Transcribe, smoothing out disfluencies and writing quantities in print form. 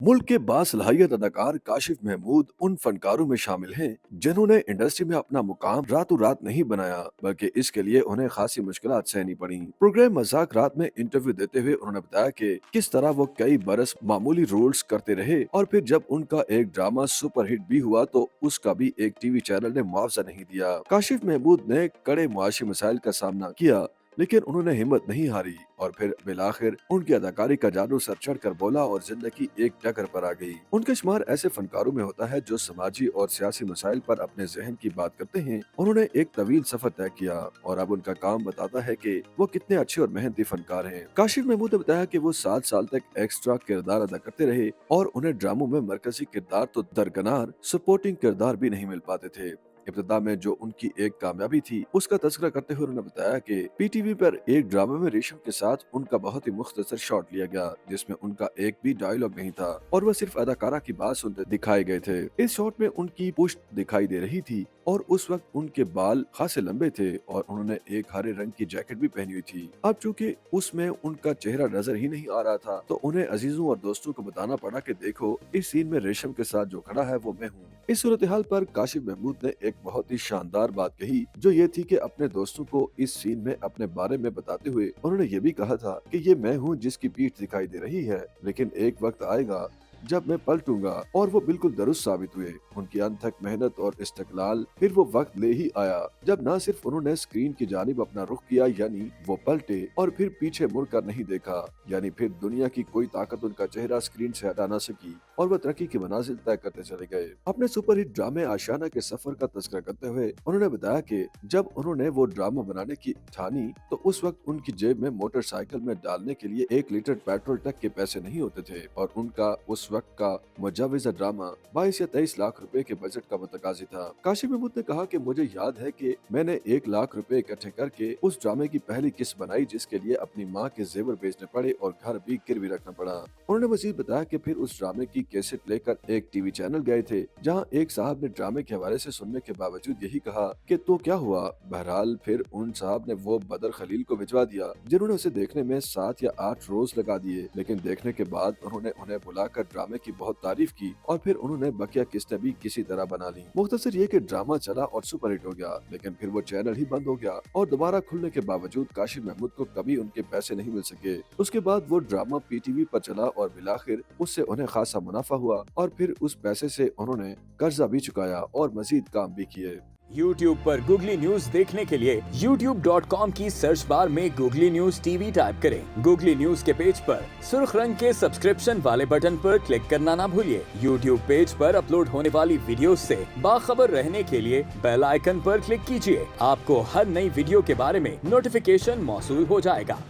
मुल्क के बासलाहियत अदाकार काशिफ महमूद उन फनकारों में शामिल हैं जिन्होंने इंडस्ट्री में अपना मुकाम रातों रात नहीं बनाया, बल्कि इसके लिए उन्हें खासी मुश्किलात सहनी पड़ी। प्रोग्राम मजाक रात में इंटरव्यू देते हुए उन्होंने बताया कि किस तरह वो कई बरस मामूली रोल्स करते रहे और फिर जब उनका एक ड्रामा सुपरहिट भी हुआ तो उसका भी एक टीवी चैनल ने मुआवजा नहीं दिया। काशिफ महमूद ने कड़े मुआशी मसाइल का सामना किया, लेकिन उन्होंने हिम्मत नहीं हारी और फिर बिलाखिर उनकी अदाकारी का जादू सर चढ़ कर बोला और जिंदगी एक डगर पर आ गई। उनका शुमार ऐसे फनकारों में होता है जो समाजी और सियासी मसाइल पर अपने जहन की बात करते हैं। उन्होंने एक तवील सफर तय किया और अब उनका काम बताता है कि वो कितने अच्छे और मेहनती फनकार हैं। काशिफ महमूद ने बताया कि वो 7 साल तक एक्स्ट्रा किरदार अदा करते रहे और उन्हें ड्रामों में मरकजी किरदार तो दरकिनार सपोर्टिंग किरदार भी नहीं मिल पाते थे। इब्तिदा में जो उनकी एक कामयाबी थी उसका तज़किरा करते हुए उन्होंने बताया कि पीटीवी पर एक ड्रामे में रेशम के साथ उनका बहुत ही मुख्तसर शॉट लिया गया जिसमें उनका एक भी डायलॉग नहीं था और वह सिर्फ अदाकारा की बात सुनते दिखाए गए थे। इस शॉट में उनकी पुश्त दिखाई दे रही थी और उस वक्त उनके बाल खासे लंबे थे और उन्होंने एक हरे रंग की जैकेट भी पहनी हुई थी। अब चूंकि उसमें उनका चेहरा नजर ही नहीं आ रहा था तो उन्हें अजीजों और दोस्तों को बताना पड़ा कि देखो, इस सीन में रेशम के साथ जो खड़ा है वो मैं हूँ। इस सूरत हाल पर काशिफ महमूद ने एक बहुत ही शानदार बात कही, जो ये थी कि अपने दोस्तों को इस सीन में अपने बारे में बताते हुए उन्होंने ये भी कहा था कि ये मैं हूँ जिसकी पीठ दिखाई दे रही है, लेकिन एक वक्त आएगा जब मैं पलटूंगा, और वो बिल्कुल दुरुस्त साबित हुए। उनकी अनथक मेहनत और इस्तिकलाल, फिर वो वक्त ले ही आया जब न सिर्फ उन्होंने स्क्रीन की जानिब अपना रुख किया, यानी वो पलटे और फिर पीछे मुड़कर नहीं देखा, यानी फिर दुनिया की कोई ताकत उनका चेहरा स्क्रीन से हटा न सकी और वो तरक्की की मनाजिल तय करते चले गए। अपने सुपरहिट ड्रामे आशियाना के सफर का तज़किरा करते हुए उन्होंने बताया कि जब उन्होंने वो ड्रामा बनाने की ठानी तो उस वक्त उनकी जेब में मोटरसाइकिल में डालने के लिए 1 लीटर पेट्रोल तक के पैसे नहीं होते थे और उनका उस वक्त का मुजाविजा ड्रामा 22 या 23 लाख रुपए के बजट का मुतकाजी था। काशिफ महमूद ने कहा कि मुझे याद है कि मैंने 1 लाख रुपए इकट्ठे करके उस ड्रामे की पहली किस्त बनाई, जिसके लिए अपनी माँ के जेवर बेचने पड़े और घर भी गिरवी रखना पड़ा। उन्होंने मजीद बताया कि फिर उस ड्रामे की कैसेट लेकर एक टीवी चैनल गए थे, जहाँ एक साहब ने ड्रामे के हवाले से सुनने के बावजूद यही कहा कि तो क्या हुआ। बहरहाल फिर उन साहब ने वो बदर खलील को भिजवा दिया, जिन्होंने उसे देखने में 7 या 8 रोज लगा दिए, लेकिन देखने के बाद उन्होंने उन्हें बुलाकर ड्रामे की बहुत तारीफ की और फिर उन्होंने बकिया किस्तें भी किसी तरह बना ली। मुख्तसर ये कि ड्रामा चला और सुपरहिट हो गया, लेकिन फिर वो चैनल ही बंद हो गया और दोबारा खुलने के बावजूद काशिफ महमूद को कभी उनके पैसे नहीं मिल सके। उसके बाद वो ड्रामा पीटीवी पर चला और बिलाखिर उससे उन्हें खासा मुनाफा हुआ और फिर उस पैसे से उन्होंने कर्जा भी चुकाया और मजीद काम भी किए। YouTube पर गूगली न्यूज देखने के लिए youtube.com की सर्च बार में गूगली न्यूज टीवी टाइप करें। गूगली न्यूज के पेज पर सुर्ख रंग के सब्सक्रिप्शन वाले बटन पर क्लिक करना ना भूलिए। YouTube पेज पर अपलोड होने वाली वीडियोस से बाखबर रहने के लिए बेल आइकन पर क्लिक कीजिए। आपको हर नई वीडियो के बारे में नोटिफिकेशन मौसूल हो जाएगा।